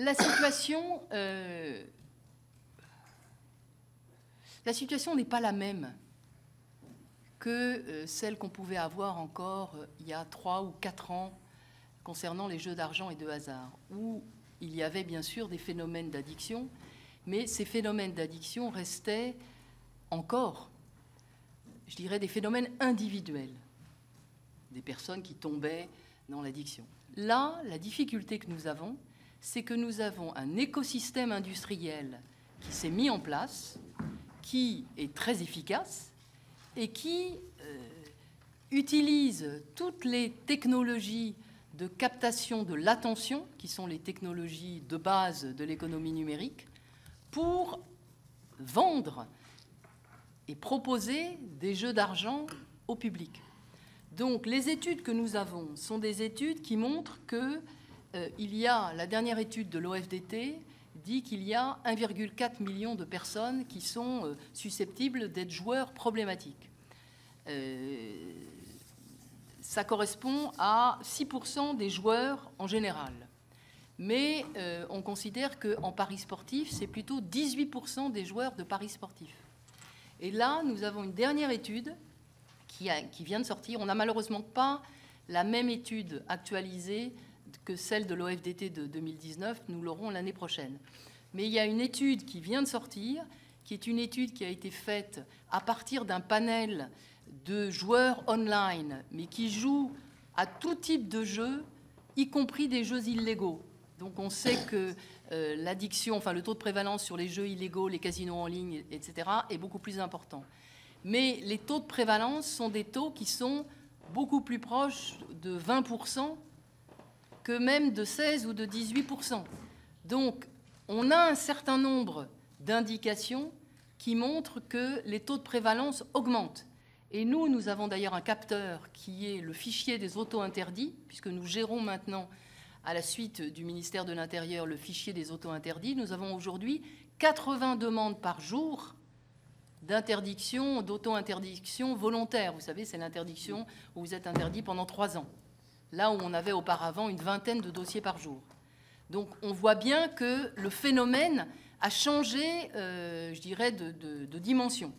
La situation n'est pas la même que celle qu'on pouvait avoir encore il y a 3 ou 4 ans concernant les jeux d'argent et de hasard, où il y avait bien sûr des phénomènes d'addiction, mais ces phénomènes d'addiction restaient encore, je dirais, des phénomènes individuels, des personnes qui tombaient dans l'addiction. Là, la difficulté que nous avons, c'est que nous avons un écosystème industriel qui s'est mis en place, qui est très efficace et qui utilise toutes les technologies de captation de l'attention, qui sont les technologies de base de l'économie numérique, pour vendre et proposer des jeux d'argent au public. Donc les études que nous avons sont des études qui montrent que la dernière étude de l'OFDT dit qu'il y a 1,4 million de personnes qui sont susceptibles d'être joueurs problématiques. Ça correspond à 6% des joueurs en général. Mais on considère qu'en paris sportif, c'est plutôt 18% des joueurs de paris sportifs. Et là, nous avons une dernière étude qui vient de sortir. On n'a malheureusement pas la même étude actualisée que celle de l'OFDT de 2019. Nous l'aurons l'année prochaine. Mais il y a une étude qui vient de sortir, qui est une étude qui a été faite à partir d'un panel de joueurs online, mais qui jouent à tout type de jeux, y compris des jeux illégaux. Donc on sait que l'addiction, enfin le taux de prévalence sur les jeux illégaux, les casinos en ligne, etc., est beaucoup plus important. Mais les taux de prévalence sont des taux qui sont beaucoup plus proches de 20% que même de 16 ou de 18%. Donc on a un certain nombre d'indications qui montrent que les taux de prévalence augmentent. Et nous avons d'ailleurs un capteur qui est le fichier des auto-interdits, puisque nous gérons maintenant, à la suite du ministère de l'Intérieur, le fichier des auto-interdits. Nous avons aujourd'hui 80 demandes par jour d'interdiction, d'auto-interdiction volontaire. Vous savez, c'est l'interdiction où vous êtes interdit pendant 3 ans, là où on avait auparavant une vingtaine de dossiers par jour. Donc on voit bien que le phénomène a changé, je dirais, de dimension.